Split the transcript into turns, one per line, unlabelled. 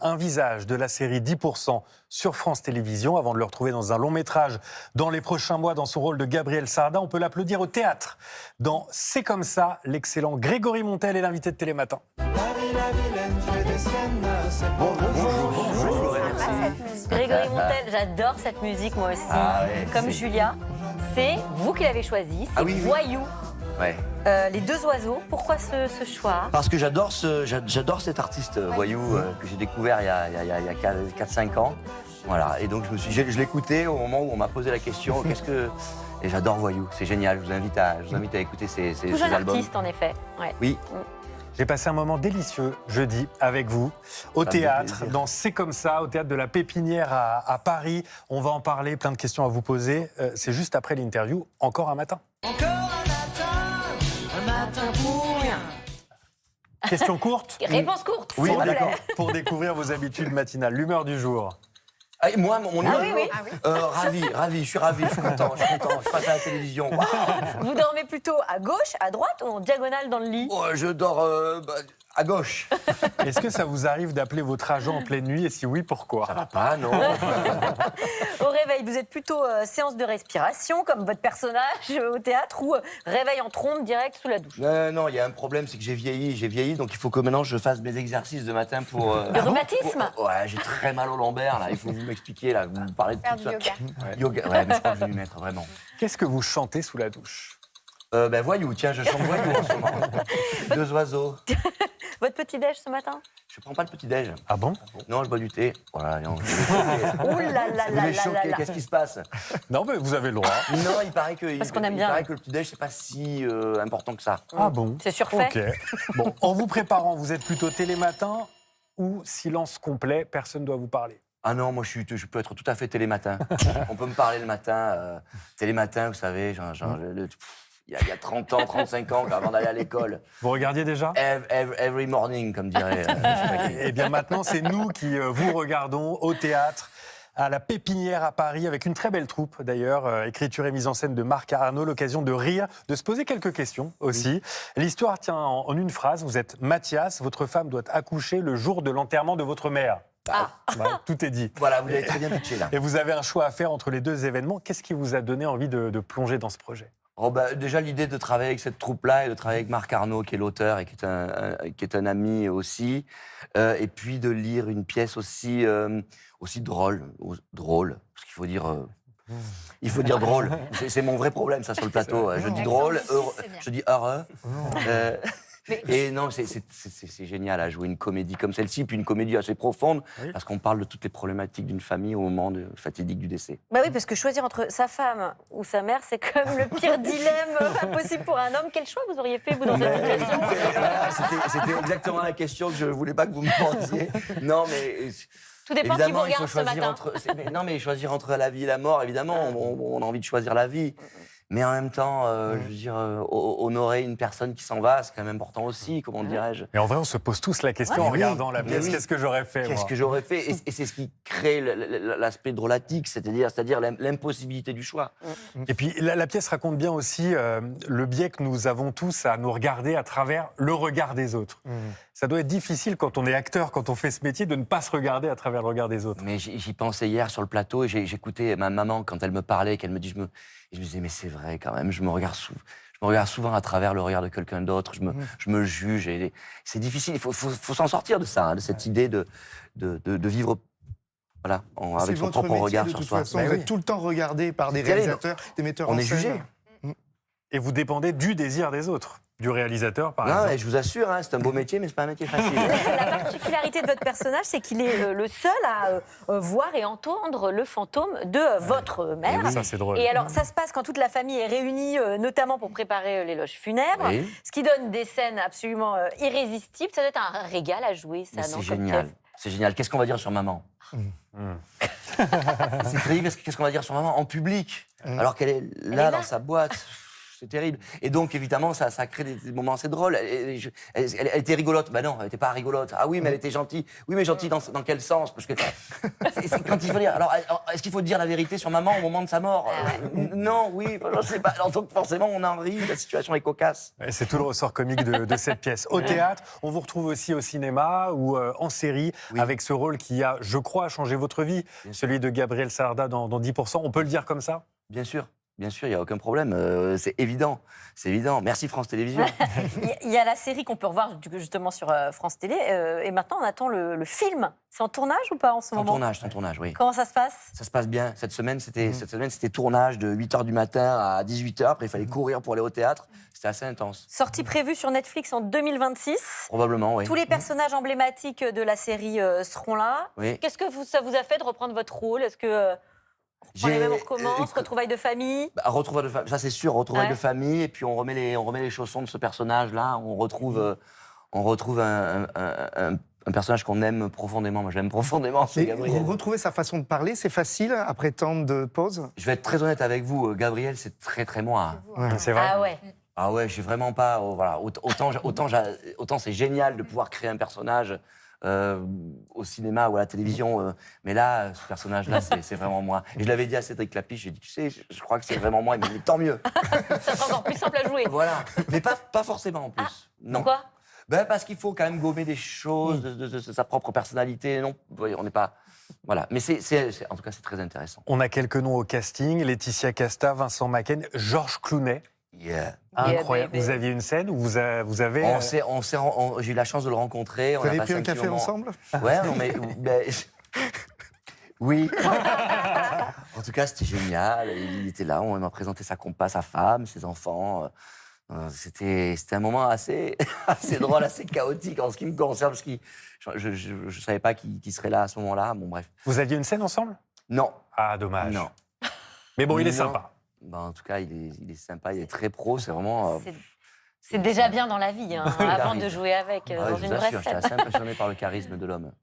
un visage de la série 10% sur France Télévisions, avant de le retrouver dans un long métrage dans les prochains mois dans son rôle de Gabriel Sardin. On peut l'applaudir au théâtre. Dans C'est comme ça, l'excellent Grégory Montel est l'invité de Télématin.
Bonjour. Grégory Montel, j'adore cette musique moi aussi. Comme Julia. C'est vous qui l'avez choisi, c'est Voyou.
Ouais.
Les deux oiseaux, pourquoi ce choix?
Parce que j'adore cet artiste Voyou que j'ai découvert il y a 4-5 ans. Voilà. Et donc je l'écoutais au moment où on m'a posé la question et j'adore Voyou, c'est génial. Je vous invite à écouter ces
Tout jeune
albums.
artiste en effet. Ouais.
Oui.
J'ai passé un moment délicieux jeudi avec vous au théâtre, dans C'est comme ça, au théâtre de la Pépinière à Paris. On va en parler, plein de questions à vous poser. C'est juste après l'interview, encore un matin.
Encore un matin pour rien.
Question courte.
Réponse courte,
Oui,
s'il vous plaît.
d'accord. Pour découvrir vos habitudes matinales, l'humeur du jour.
Ah, et moi, mon
Ah oui, oui.
ravi, je suis content, je passe à la télévision. Waouh.
Vous dormez plutôt à gauche, à droite ou en diagonale dans le lit?
Oh, je dors à gauche.
Est-ce que ça vous arrive d'appeler votre agent en pleine nuit et si oui, pourquoi?
Ça va pas, non?
Au réveil, vous êtes plutôt séance de respiration, comme votre personnage au théâtre, ou réveil en trompe direct sous la douche?
Non, il y a un problème, c'est que j'ai vieilli, donc il faut que maintenant je fasse mes exercices de matin pour...
Le rhumatisme?
Ouais, j'ai très mal au lombaire, là, il faut vous m'expliquer, là, vous me parlez de
Faire
tout
du
ça.
yoga.
Yoga, ouais, mais je crois que je vais m'y mettre, vraiment.
Qu'est-ce que vous chantez sous la douche?
Voyou, tiens, je chante Voyou en ce moment. Deux oiseaux.
Votre petit-déj ce matin?
Je prends pas le petit-déj.
Ah bon?
Non, je bois du thé. Voilà, non, je
Ouh là là
vous
là
les
là
choquer,
là là.
qu'est-ce qui se passe?
Non, mais vous avez le droit.
Non, il paraît que,
Parce qu'on aime bien.
il paraît que le petit-déj, c'est pas si important que ça.
Ah bon?
C'est surfait.
Ok. Bon, en vous préparant, vous êtes plutôt télématin ou silence complet, personne ne doit vous parler?
Ah non, moi je peux être tout à fait télématin. On peut me parler le matin. Télématin, vous savez, il y a 30 ans, 35 ans, avant d'aller à l'école.
Vous regardiez déjà?
Every morning, comme dirait... je sais pas qui.
Eh bien maintenant, c'est nous qui vous regardons au théâtre, à la Pépinière à Paris, avec une très belle troupe d'ailleurs, écriture et mise en scène de Marc Arnaud, l'occasion de rire, de se poser quelques questions aussi. L'histoire tient en une phrase, vous êtes Mathias, votre femme doit accoucher le jour de l'enterrement de votre mère. Ouais, tout est dit.
Voilà, vous l'avez très bien pitché, là.
Et vous avez un choix à faire entre les deux événements. Qu'est-ce qui vous a donné envie de plonger dans ce projet?
Déjà, l'idée de travailler avec cette troupe-là et de travailler avec Marc Arnaud, qui est l'auteur et qui est un ami aussi, et puis de lire une pièce aussi drôle, parce qu'il faut dire... Il faut dire drôle. C'est mon vrai problème, ça, sur le plateau. Je dis drôle, je dis heureux. Et non, c'est génial à jouer une comédie comme celle-ci, puis une comédie assez profonde, parce qu'on parle de toutes les problématiques d'une famille au moment fatidique du décès.
Bah oui, parce que choisir entre sa femme ou sa mère, c'est comme le pire dilemme impossible pour un homme. Quel choix vous auriez fait, vous, dans cette situation?
Voilà, c'était exactement la question que je ne voulais pas que vous me posiez. Non, mais...
Tout dépend qui vous
Évidemment, il faut
regarde ce
choisir
matin.
non, mais choisir entre la vie et la mort, évidemment, on a envie de choisir la vie. Mais en même temps, je veux dire, honorer une personne qui s'en va, c'est quand même important aussi, comment dirais-je.
Et en vrai, on se pose tous la question en regardant la pièce.
oui.
Qu'est-ce que j'aurais fait,
Qu'est-ce
moi
que j'aurais fait? Et c'est ce qui crée l'aspect drôlatique, c'est-à-dire l'impossibilité du choix.
Et puis, la pièce raconte bien aussi le biais que nous avons tous à nous regarder à travers le regard des autres. Ça doit être difficile quand on est acteur, quand on fait ce métier, de ne pas se regarder à travers le regard des autres.
Mais j'y pensais hier sur le plateau et j'écoutais ma maman quand elle me parlait, qu'elle me dit, et je me disais, mais c'est vrai quand même, je me regarde souvent à travers le regard de quelqu'un d'autre, je me juge, et c'est difficile, il faut s'en sortir de ça, hein, de cette idée de vivre voilà, avec son propre regard sur soi.
De toute façon, vous êtes tout le temps regardé par des réalisateurs, des metteurs en
On
scène.
est jugé.
Et vous dépendez du désir des autres, du réalisateur, par
Non,
exemple.
et je vous assure, hein, c'est un beau métier, mais c'est pas un métier facile.
La particularité de votre personnage, c'est qu'il est le seul à voir et entendre le fantôme de votre mère.
Ça, c'est drôle.
Et alors, ça se passe quand toute la famille est réunie, notamment pour préparer l'éloge funèbre,
Oui.
ce qui donne des scènes absolument irrésistibles. Ça doit être un régal à jouer, ça,
Mais
non,
c'est
comme
génial.
pièce.
C'est génial. Qu'est-ce qu'on va dire sur maman? C'est terrible. Qu'est-ce qu'on va dire sur maman en public, alors qu'elle est là dans sa boîte? c'est terrible. Et donc, évidemment, ça crée des moments assez drôles. Elle était rigolote. Ben non, elle n'était pas rigolote. Ah oui, mais elle était gentille. Oui, mais gentille dans quel sens? Parce que c'est quand il faut dire. Alors, est-ce qu'il faut dire la vérité sur maman au moment de sa mort? Non, oui, je ne sais pas. Alors, donc, forcément, on en rit. La situation est cocasse.
Et c'est tout le ressort comique de cette pièce. Au théâtre, on vous retrouve aussi au cinéma ou en série,
Oui.
avec ce rôle qui a, je crois, changé votre vie,
Bien sûr.
celui de Gabriel Saarda dans 10%. On peut le dire comme ça?
Bien sûr, il n'y a aucun problème. C'est évident. Merci France Télévisions.
Il y a la série qu'on peut revoir justement sur France Télé. Et maintenant, on attend le film. C'est en tournage ou pas en ce
En
moment?
tournage, oui.
Comment ça se passe?
Ça se passe bien. Cette semaine, c'était tournage de 8h du matin à 18h. Après, il fallait courir pour aller au théâtre. C'était assez intense.
Sortie prévue sur Netflix en 2026.
Probablement, oui.
Tous les personnages emblématiques de la série seront là.
Oui.
Qu'est-ce que ça vous a fait de reprendre votre rôle? Est-ce que on reprend les mêmes, on recommence, retrouvailles de famille?
Retrouvailles de famille, ça c'est sûr, retrouvailles
Ouais.
de famille. Et puis on remet les chaussons de ce personnage-là. On retrouve un personnage qu'on aime profondément. Moi, je l'aime profondément, c'est
Et
Gabriel.
retrouver sa façon de parler, c'est facile après tant de pauses?
Je vais être très honnête avec vous. Gabriel, c'est très, très moi.
C'est vrai.
Ah ouais.
Ah ouais, je suis vraiment pas. Voilà, autant c'est génial de pouvoir créer un personnage au cinéma ou à la télévision, mais là, ce personnage-là, c'est vraiment moi. Et je l'avais dit à Cédric Clapiche, je lui ai dit, tu sais, je crois que c'est vraiment moi. Il m'a dit, tant mieux.
Ça sera encore plus simple à jouer.
Voilà, mais pas forcément en plus. Non.
Pourquoi?
Ben, parce qu'il faut quand même gommer des choses de sa propre personnalité. Non, oui, on n'est pas. Voilà, mais en tout cas, c'est très intéressant.
On a quelques noms au casting: Laetitia Casta, Vincent Macken, Georges Clooney.
Yeah.
Incroyable.
baby.
Vous aviez une scène où vous avez.
J'ai eu la chance de le rencontrer.
Vous
on a
avez
passé
pris un
petit
café
moment.
ensemble?
Ouais, non, mais. Oui. En tout cas, c'était génial. Il était là, on m'a présenté sa femme, ses enfants. C'était un moment assez drôle, assez chaotique en ce qui me concerne, parce que je ne savais pas qui serait là à ce moment-là. Bon, bref.
Vous aviez une scène ensemble?
Non.
Ah, dommage.
Non.
Mais bon, il est
Non.
sympa.
Ben, en tout cas, il est sympa, il est très pro, c'est vraiment.
C'est déjà bien dans la vie, hein,
Le
avant
charisme.
de jouer avec
Ouais,
dans
je
une
vous
vraie
assure, j'étais
scène.
assez impressionné par le charisme de l'homme.